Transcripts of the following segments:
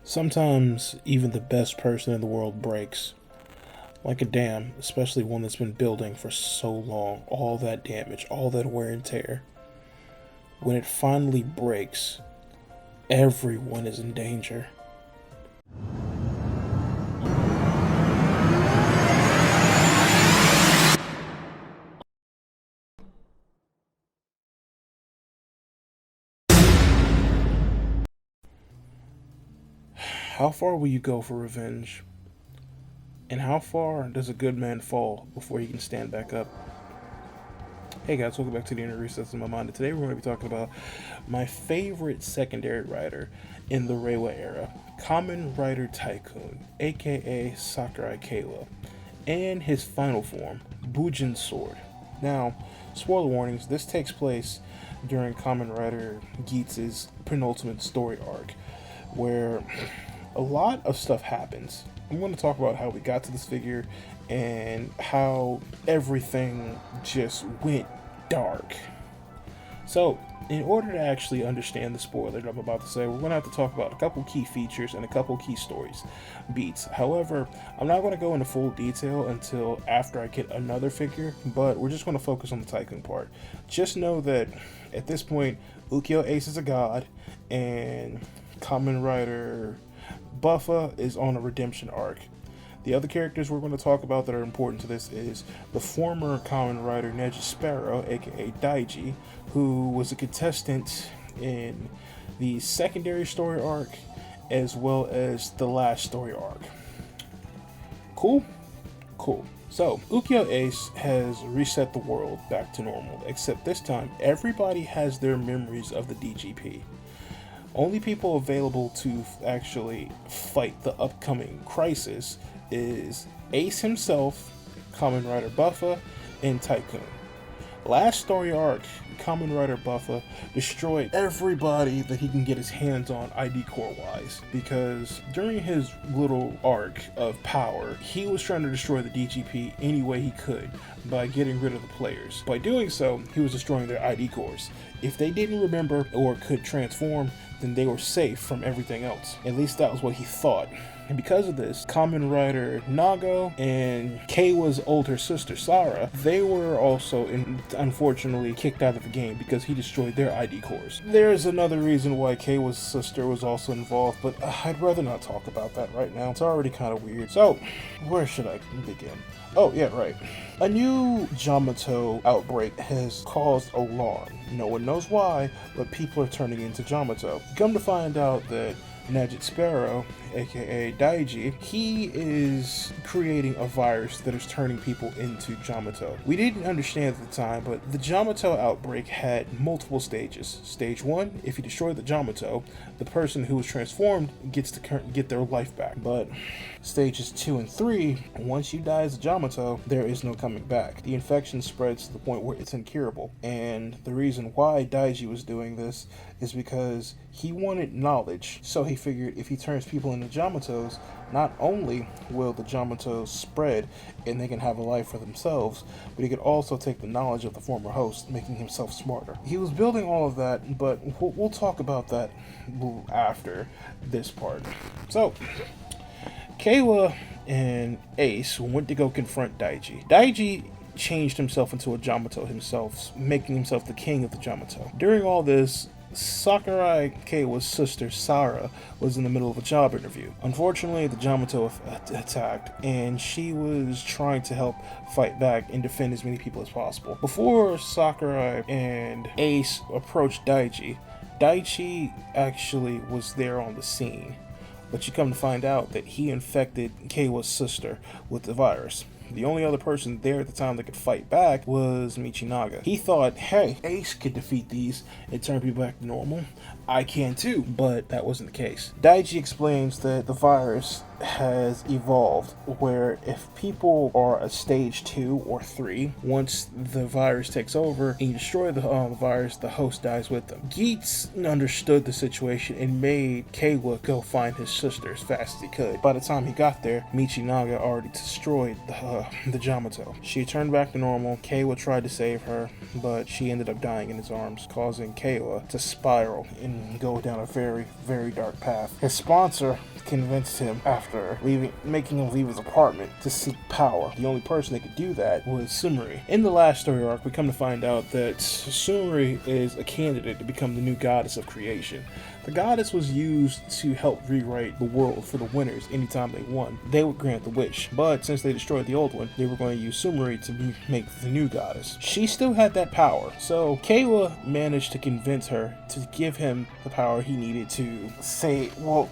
Sometimes even the best person in the world breaks. Like a dam, especially one that's been building for so long, all that damage, all that wear and tear. When it finally breaks, everyone is in danger. How far will you go for revenge? And how far does a good man fall before he can stand back up? Hey guys, welcome back to the Inner Recess in my mind. Today we're going to be talking about my favorite secondary rider in the Reiwa era, Kamen Rider Tycoon, aka Sakurai Keiwa, and his final form, Bujin Sword. Now, spoiler warnings, this takes place during Kamen Rider Geats' penultimate story arc, where a lot of stuff happens. I'm going to talk about how we got to this figure and how everything just went dark. So, in order to actually understand the spoiler that I'm about to say, we're going to have to talk about a couple key features and a couple key stories beats. However, I'm not going to go into full detail until after I get another figure, but we're just going to focus on the Tycoon part. Just know that at this point, Ukiyo Ace is a god, and Kamen Rider Buffa is on a redemption arc. The other characters we're going to talk about that are important to this is the former Kamen Rider Neji Sparrow, aka Daiji, who was a contestant in the secondary story arc as well as the last story arc. Cool? Cool. So, Ukiyo Ace has reset the world back to normal, except this time everybody has their memories of the DGP. Only people available to actually fight the upcoming crisis is Ace himself, Kamen Rider Buffa, and Tycoon. Last story arc, Kamen Rider Buffa destroyed everybody that he can get his hands on ID core wise, because during his little arc of power, he was trying to destroy the DGP any way he could by getting rid of the players. By doing so, he was destroying their ID cores. If they didn't remember or could transform, then they were safe from everything else. At least that was what he thought. And because of this, Kamen Rider Nago and Keiwa's older sister Sara, they were also unfortunately kicked out of the game because he destroyed their ID cores. There's another reason why Keiwa's sister was also involved, but I'd rather not talk about that right now. It's already kind of weird. So, where should I begin? Oh, yeah, right. A new Yamato outbreak has caused alarm. No one knows why, but people are turning into Yamato. Come to find out that Neji Sparrow, aka Daiji, he is creating a virus that is turning people into Yamato. We didn't understand at the time, but the Yamato outbreak had multiple stages. Stage 1, if you destroy the Yamato, the person who was transformed gets to get their life back. But stages 2 and 3, once you die as a Yamato, there is no coming back. The infection spreads to the point where it's incurable. And the reason why Daiji was doing this is because he wanted knowledge. So he figured if he turns people into Yamatos, not only will the Yamatos spread and they can have a life for themselves, but he could also take the knowledge of the former host, making himself smarter. He was building all of that, but we'll talk about that after this part. So, Keiwa and Ace went to go confront Daiji. Daiji changed himself into a Yamato himself, making himself the king of the Yamato. During all this, Sakurai Keiwa's sister Sara was in the middle of a job interview. Unfortunately, the Yamato attacked, and she was trying to help fight back and defend as many people as possible. Before Sakurai and Ace approached Daiji, Daiji actually was there on the scene. But you come to find out that he infected Keiwa's sister with the virus. The only other person there at the time that could fight back was Michinaga. He thought, hey, Ace could defeat these and turn people back to normal. I can too, but that wasn't the case. Daiji explains that the virus has evolved where if people are a stage 2 or 3, once the virus takes over and you destroy the virus, the host dies with them. Geats understood the situation and made Keiwa go find his sister as fast as he could. By the time he got there, Michinaga already destroyed the Yamato. She turned back to normal. Keiwa tried to save her, but she ended up dying in his arms, causing Keiwa to spiral and go down a very, very dark path. His sponsor, convinced him after making him leave his apartment to seek power. The only person that could do that was Sumeri. In the last story arc, we come to find out that Sumeri is a candidate to become the new goddess of creation. The goddess was used to help rewrite the world for the winners. Anytime they won, they would grant the wish. But since they destroyed the old one, they were going to use Sumeri to make the new goddess. She still had that power, so Keiwa managed to convince her to give him the power he needed to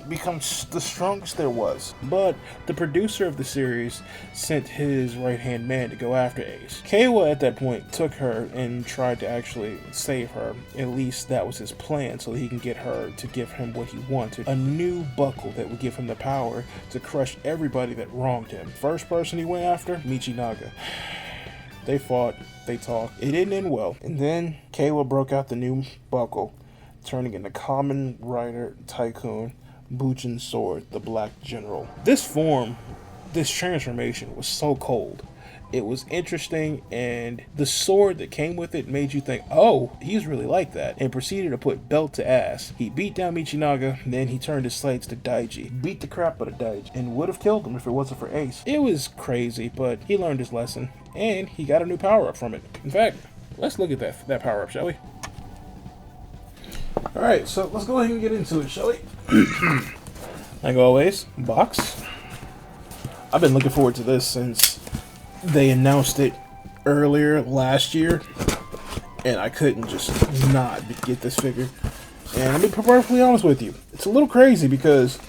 become the strongest there was. But the producer of the series sent his right-hand man to go after Ace. Keiwa at that point took her and tried to actually save her. At least that was his plan, so he can get her to give him what he wanted. A new buckle that would give him the power to crush everybody that wronged him. First person he went after, Michinaga. They fought, they talked. It didn't end well. And then Keiwa broke out the new buckle, turning into Kamen Rider Tycoon, Bujin's sword, the Black General. This transformation was so cold. It was interesting, and the sword that came with it made you think, oh, he's really like that, and proceeded to put belt to ass. He beat down Michinaga, then he turned his sights to Daiji. Beat the crap out of Daiji, and would have killed him if it wasn't for Ace. It was crazy, but he learned his lesson, and he got a new power-up from it. In fact, let's look at that power-up, shall we? Alright, so let's go ahead and get into it, shall we? Like always, box. I've been looking forward to this since they announced it earlier last year, and I couldn't just not get this figure. And I'll be perfectly honest with you, it's a little crazy because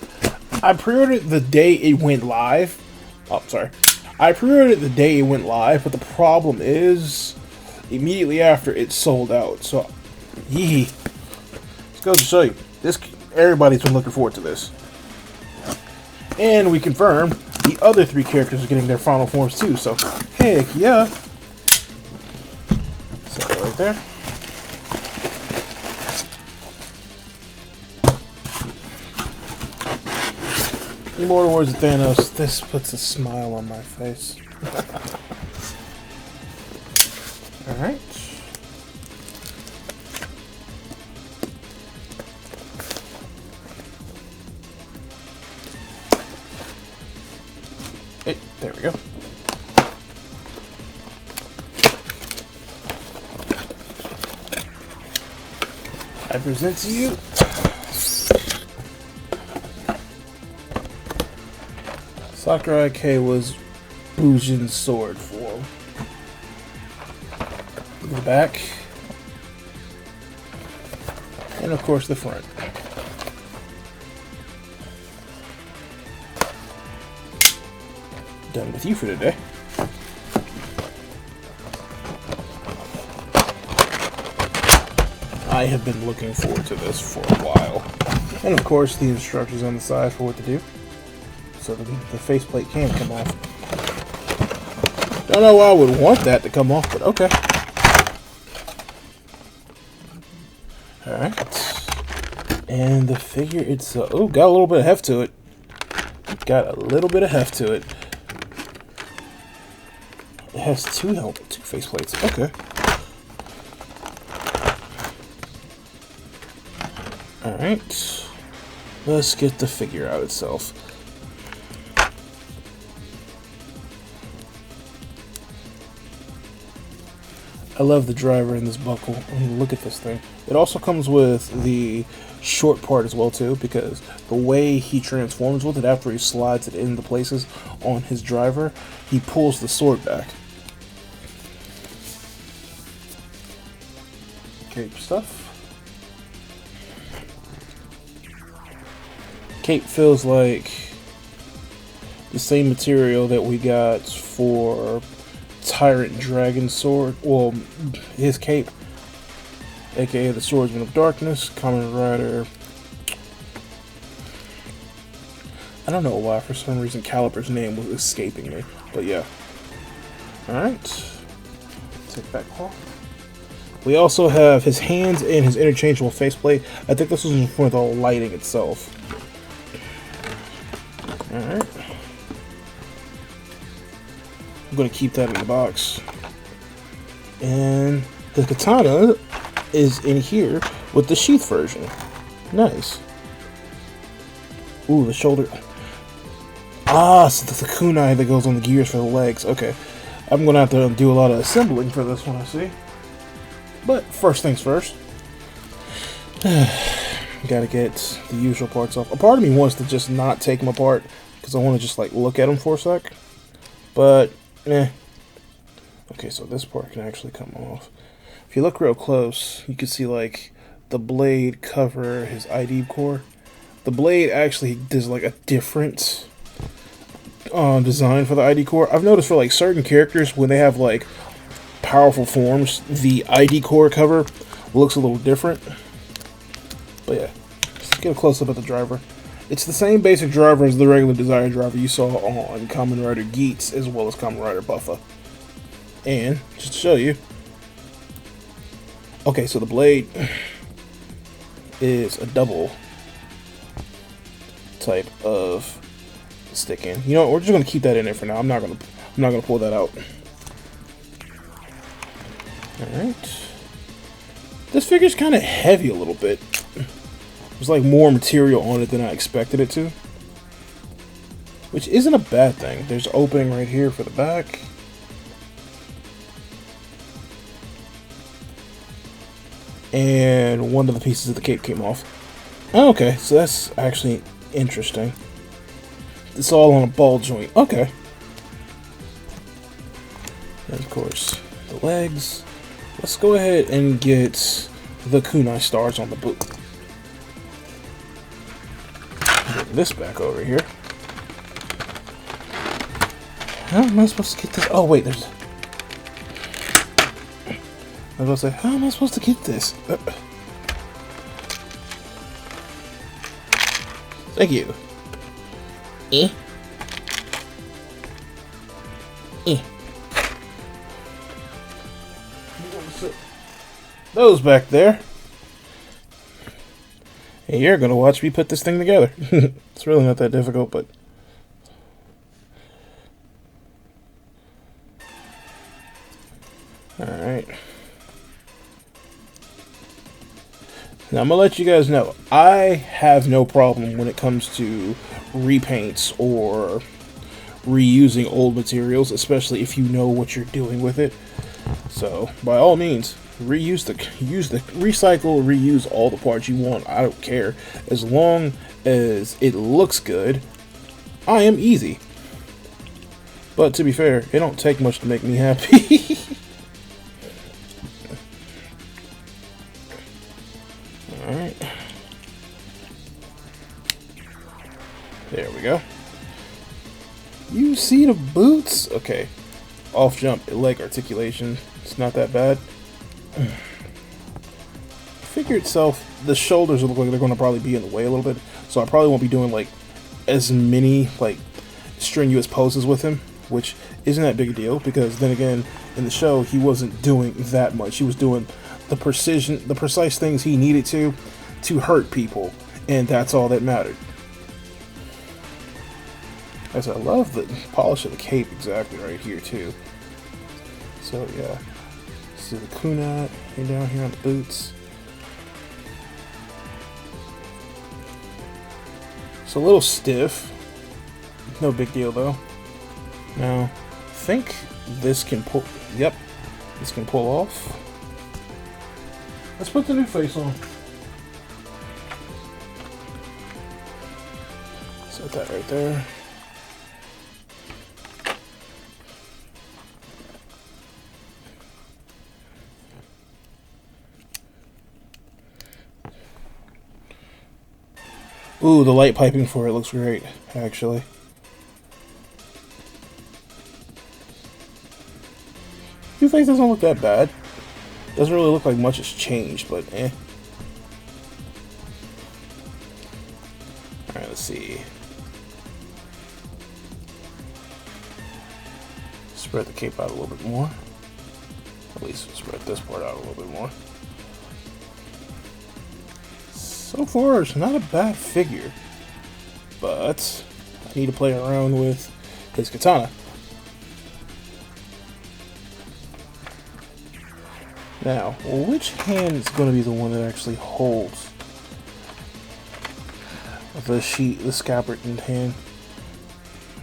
I pre-ordered the day it went live. I pre-ordered the day it went live, but the problem is immediately after it sold out. So, let's go to show you. Everybody's been looking forward to this. And we confirmed the other three characters are getting their final forms too, so heck yeah. Set that right there. Immortal Words of Thanos. This puts a smile on my face. Alright. Hey, there we go. I present to you Sakurai Keiwa's Bujin sword form. Look at the back. And of course the front. Done with you for today. I have been looking forward to this for a while. And of course the instructions on the side for what to do. So the faceplate can come off. Don't know why I would want that to come off, but okay. Alright. And the figure itself, got a little bit of heft to it. Got a little bit of heft to it. It has two faceplates. Okay. Alright. Let's get the figure out itself. I love the driver in this buckle. I mean, look at this thing. It also comes with the short part as well too, because the way he transforms with it after he slides it into places on his driver, he pulls the sword back. Cape stuff. Cape feels like the same material that we got for Tyrant Dragon sword, well, his cape, aka the Swordsman of Darkness, Kamen Rider. I don't know why, for some reason Caliber's name was escaping me, but yeah. Alright, take that off. We also have his hands and his interchangeable faceplate. I think this was for the lighting itself. Alright. I'm going to keep that in the box. And the katana is in here with the sheath version. Nice. Ooh, the shoulder. Ah, so the kunai that goes on the gears for the legs. Okay. I'm going to have to do a lot of assembling for this one, I see. But first things first. Gotta get the usual parts off. A part of me wants to just not take them apart because I want to just like look at them for a sec. But, eh. Okay, so this part can actually come off. If you look real close, you can see like the blade cover his ID core. The blade actually does like a different design for the ID core. I've noticed for like certain characters when they have like powerful forms, the ID core cover looks a little different. But yeah, let's get a close up at the driver. It's the same basic driver as the regular Desire driver you saw on Kamen Rider Geats as well as Kamen Rider Buffa. And just to show you, okay, so the blade is a double type of stick in. You know what, we're just gonna keep that in there for now. I'm not gonna pull that out. Alright. This figure's kinda heavy a little bit. There's like more material on it than I expected it to. Which isn't a bad thing. There's an opening right here for the back. And one of the pieces of the cape came off. Okay, so that's actually interesting. It's all on a ball joint. Okay. And of course, the legs. Let's go ahead and get the kunai stars on the boot. Get this back over here. How am I supposed to get this? Oh, wait, there's... I was going to say, how am I supposed to get this? Thank you. Eh? Eh. Those back there. And you're going to watch me put this thing together. It's really not that difficult, but... Alright. Now, I'm going to let you guys know, I have no problem when it comes to repaints or reusing old materials, especially if you know what you're doing with it. So, by all means, recycle, reuse all the parts you want. I don't care. As long as it looks good, I am easy. But to be fair, it don't take much to make me happy. Alright. There we go. You see the boots? Okay. Off jump, leg articulation. It's not that bad. The figure itself, the shoulders look like they're going to probably be in the way a little bit. So I probably won't be doing like as many like strenuous poses with him, which isn't that big a deal because then again, in the show, he wasn't doing that much. He was doing the precise things he needed to hurt people, and that's all that mattered. As I love the polish of the cape exactly right here too. So yeah, see the kunai down here on the boots. It's a little stiff, no big deal though. Now, I think this can pull. Yep, this can pull off. Let's put the new face on. Set that right there. Ooh, the light piping for it looks great, actually. Your face doesn't look that bad. Doesn't really look like much has changed, but eh. Alright, let's see. Spread the cape out a little bit more. At least spread this part out a little bit more. So far, it's not a bad figure. But I need to play around with his katana. Now, which hand is going to be the one that actually holds? the scabbard in hand.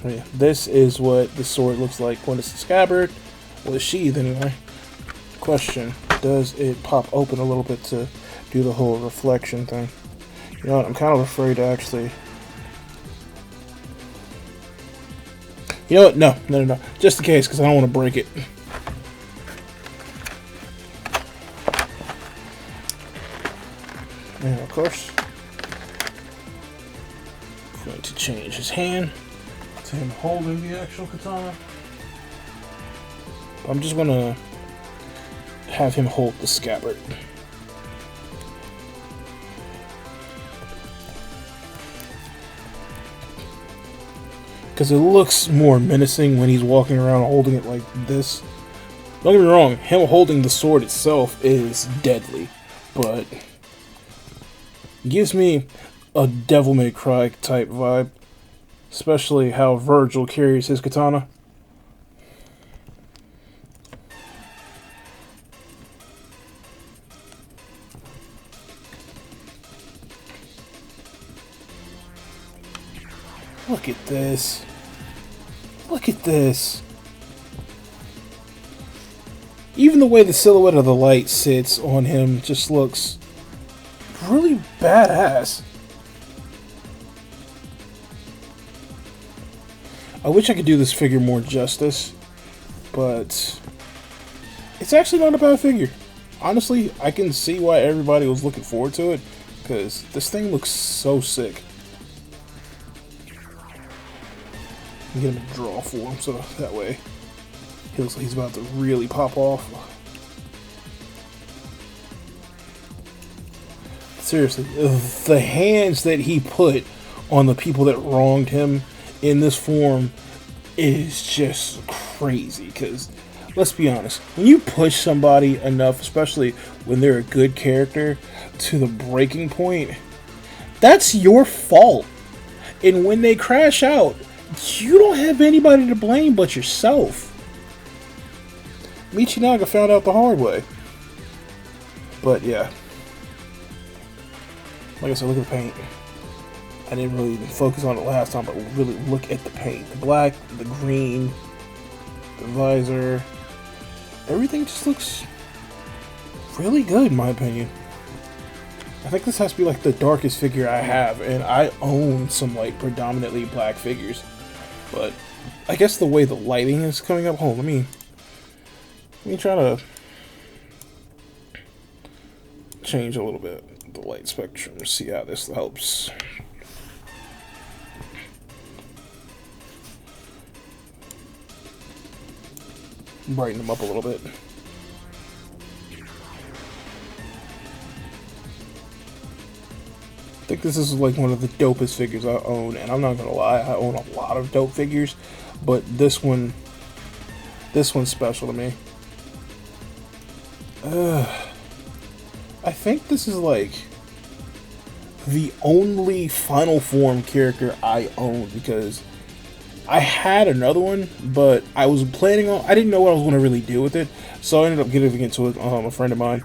Yeah, this is what the sword looks like when it's a scabbard, well, it's sheathed anyway. Question: does it pop open a little bit to do the whole reflection thing? You know what? I'm kind of afraid to actually. You know what? No. Just in case, because I don't want to break it. And of course, I'm going to change his hand to him holding the actual katana. I'm just going to have him hold the scabbard. Because it looks more menacing when he's walking around holding it like this. Don't get me wrong, him holding the sword itself is deadly, but gives me a Devil May Cry type vibe, especially how Virgil carries his katana. Look at this. Look at this. Even the way the silhouette of the light sits on him just looks really badass. I wish I could do this figure more justice, but it's actually not a bad figure. Honestly, I can see why everybody was looking forward to it, because this thing looks so sick. Get him a draw for him, so that way he looks like he's about to really pop off. Seriously, the hands that he put on the people that wronged him in this form is just crazy. Because, let's be honest, when you push somebody enough, especially when they're a good character, to the breaking point, that's your fault. And when they crash out, you don't have anybody to blame but yourself. Michinaga found out the hard way. But yeah. Like I said, look at the paint. I didn't really even focus on it last time, but really look at the paint. The black, the green, the visor. Everything just looks really good in my opinion. I think this has to be like the darkest figure I have, and I own some like predominantly black figures. But I guess the way the lighting is coming up, hold on, let me try to change a little bit the light spectrum, see how this helps. Brighten them up a little bit. I think this is like one of the dopest figures I own, and I'm not gonna lie, I own a lot of dope figures, but this one's special to me. I think this is like the only Final Form character I own, because I had another one, but I was planning on, I didn't know what I was going to really do with it, so I ended up getting into it. A friend of mine,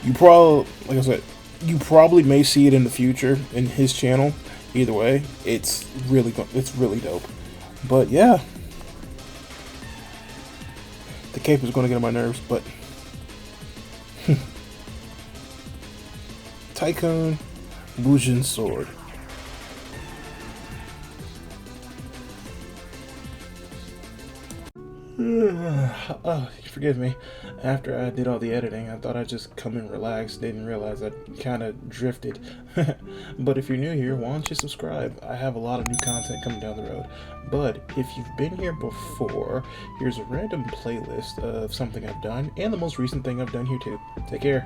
you probably, like I said, you probably may see it in the future in his channel. Either way, it's really dope. But yeah, the cape is going to get on my nerves, but Tycoon Bujin sword. Oh, forgive me. After I did all the editing, I thought I'd just come and relax. Didn't realize I kind of drifted. But if you're new here, why don't you subscribe? I have a lot of new content coming down the road. But if you've been here before, here's a random playlist of something I've done, and the most recent thing I've done here too. Take care.